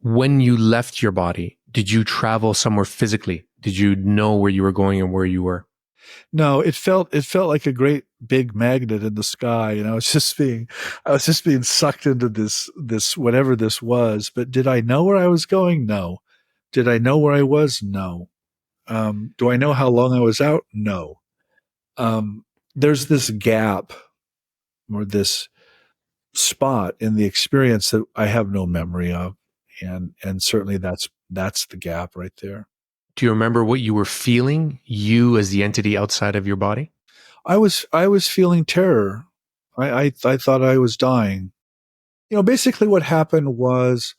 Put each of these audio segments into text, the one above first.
When you left your body, did you travel somewhere physically? Did you know where you were going and where you were? No, it felt like a great big magnet in the sky, and I was just being sucked into this whatever this was. But did I know where I was going? No. Did I know where I was? No. Do I know how long I was out? No. There's this gap or this spot in the experience that I have no memory of, and certainly that's the gap right there. Do you remember what you were feeling, you as the entity outside of your body? I was feeling terror. I thought I was dying. Basically what happened was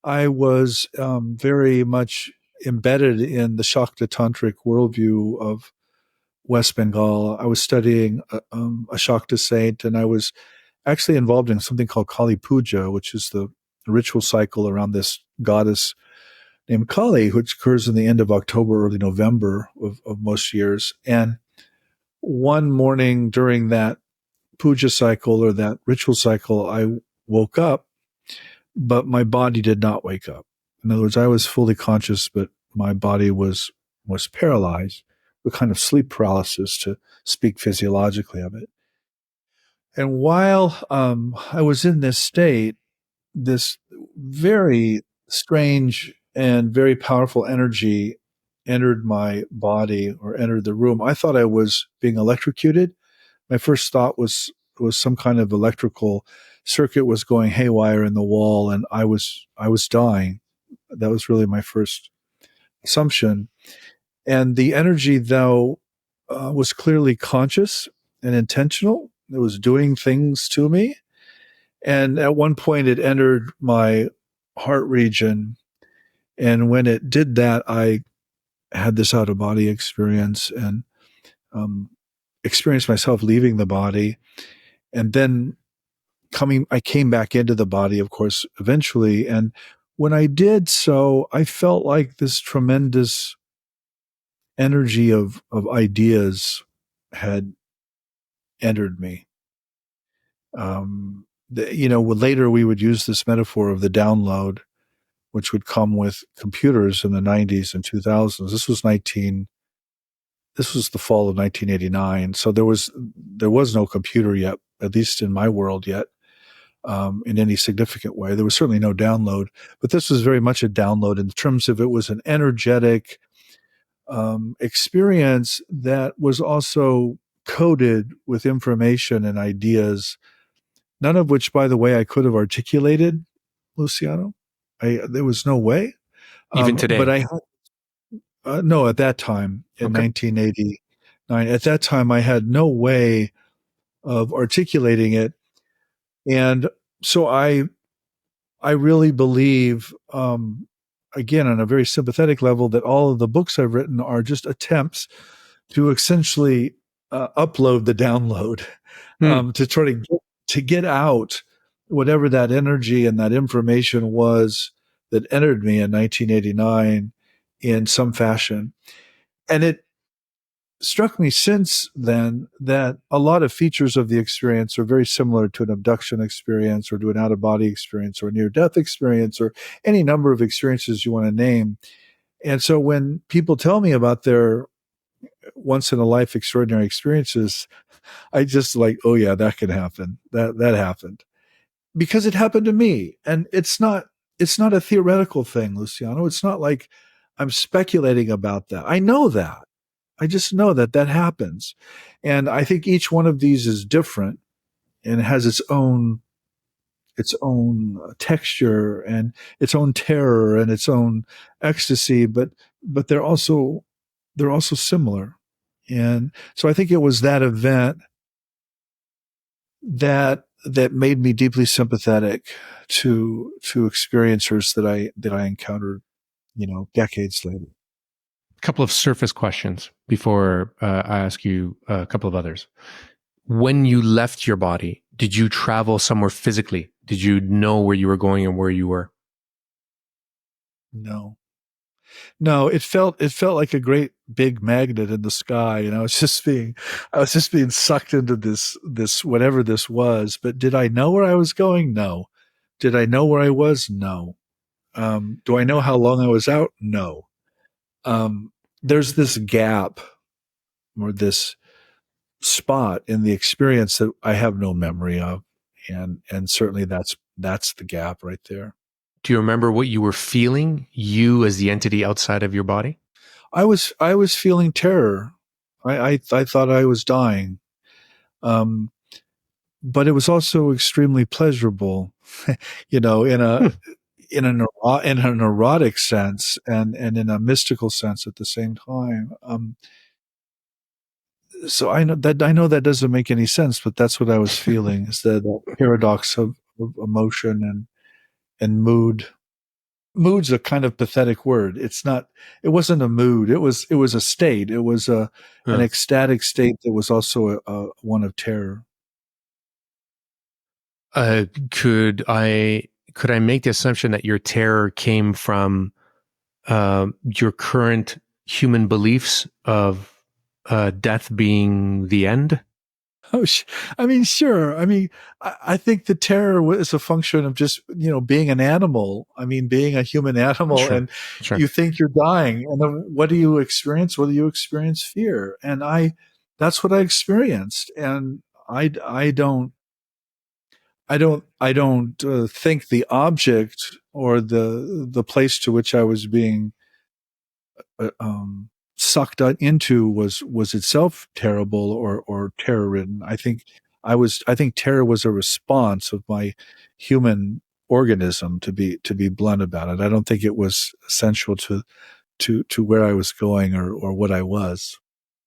I was very much embedded in the Shakta Tantric worldview of West Bengal. I was studying a Shakta saint, and I was actually involved in something called Kali Puja, which is the ritual cycle around this goddess named Kali, which occurs in the end of October, early November of most years. And one morning during that puja cycle or that ritual cycle, I woke up, but my body did not wake up. In other words, I was fully conscious, but my body was paralyzed, a kind of sleep paralysis, to speak physiologically of it. And while I was in this state, this very strange and very powerful energy entered my body or entered the room. I thought I was being electrocuted. My first thought was some kind of electrical circuit was going haywire in the wall, and I was dying. That was really my first assumption. And the energy, though, was clearly conscious and intentional. It was doing things to me. And at one point, it entered my heart region. And when it did that, I had this out of body experience and experienced myself leaving the body. And then I came back into the body, of course, eventually. And when I did so, I felt like this tremendous energy of ideas had entered me. Later we would use this metaphor of the download, which would come with computers in the 90s and 2000s. This was the fall of 1989. So there was no computer yet, at least in my world yet, in any significant way. There was certainly no download, but this was very much a download in terms of it was an energetic experience that was also coded with information and ideas, none of which, by the way, I could have articulated, Luciano. There was no way. Even today? But no, at that time in 1989, at that time, I had no way of articulating it. And so I really believe, again, on a very sympathetic level, that all of the books I've written are just attempts to essentially upload the download, to try to get out whatever that energy and that information was that entered me in 1989 in some fashion. And it struck me since then that a lot of features of the experience are very similar to an abduction experience or to an out-of-body experience or a near-death experience or any number of experiences you want to name. And so when people tell me about their once-in-a-life extraordinary experiences, I just like, oh yeah, that can happen. That happened. Because it happened to me. And it's not a theoretical thing, Luciano. It's not like I'm speculating about that. I know that. I just know that happens. And I think each one of these is different and has its own texture and its own terror and its own ecstasy, but they're also similar. And so I think it was that event that made me deeply sympathetic to experiencers that I encountered, decades later. A couple of surface questions before I ask you a couple of others. When you left your body, did you travel somewhere physically? Did you know where you were going and where you were? No, it felt like a great big magnet in the sky, and I was just being sucked into this whatever this was. But did I know where I was going? No. Did I know where I was? No. Do I know how long I was out? No. Um, there's this gap or this spot in the experience that I have no memory of, and certainly that's the gap right there. Do you remember what you were feeling, you as the entity outside of your body? I was feeling terror. I thought I was dying, um, but it was also extremely pleasurable, in a Hmm. in an erotic sense and in a mystical sense at the same time. So I know that doesn't make any sense, but that's what I was feeling, is that paradox of emotion and mood. Mood's a kind of pathetic word. It wasn't a mood. It was a state. It was an Huh. ecstatic state that was also a one of terror. Uh, could I make the assumption that your terror came from your current human beliefs of death being the end? Oh, I mean, sure. I mean, I think the terror is a function of just, being an animal. I mean, being a human animal, Sure, and sure. you think you're dying. And then what do you experience? Well, you experience fear. And that's what I experienced. And I don't think the object or the place to which I was being sucked into was itself terrible or terror ridden. I think terror was a response of my human organism, to be blunt about it. I don't think it was essential to where I was going or what I was.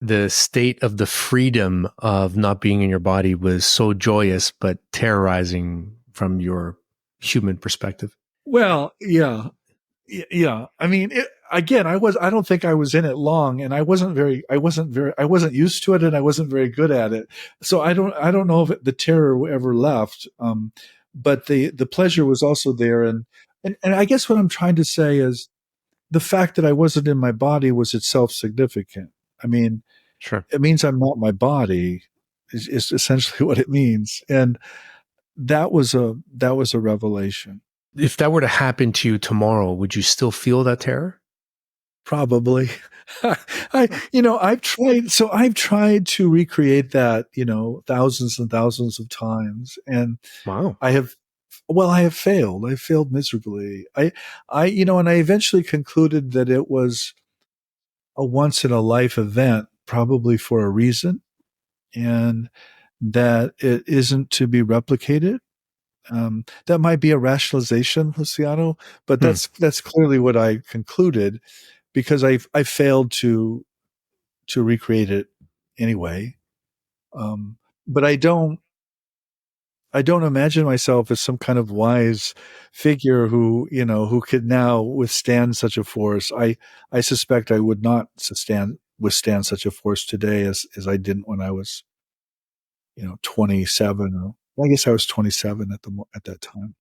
The state of the freedom of not being in your body was so joyous, but terrorizing from your human perspective. Well, yeah. Yeah. I mean, again, I don't think I was in it long, and I wasn't used to it, and I wasn't very good at it. So I don't know if the terror ever left. But the pleasure was also there. And I guess what I'm trying to say is the fact that I wasn't in my body was itself significant. I mean, Sure. it means I'm not my body is essentially what it means. And that was a revelation. If that were to happen to you tomorrow, would you still feel that terror? Probably. I've tried to recreate that, thousands and thousands of times. And Wow. I have, I have failed. I failed miserably. And I eventually concluded that it was a once in a life event, probably for a reason, and that it isn't to be replicated. That might be a rationalization, Luciano, but Hmm. that's clearly what I concluded, because I failed to recreate it anyway. Um, but I don't imagine myself as some kind of wise figure who could now withstand such a force. I suspect I would not withstand such a force today as I didn't when I was 27, or I guess I was 27 at that time.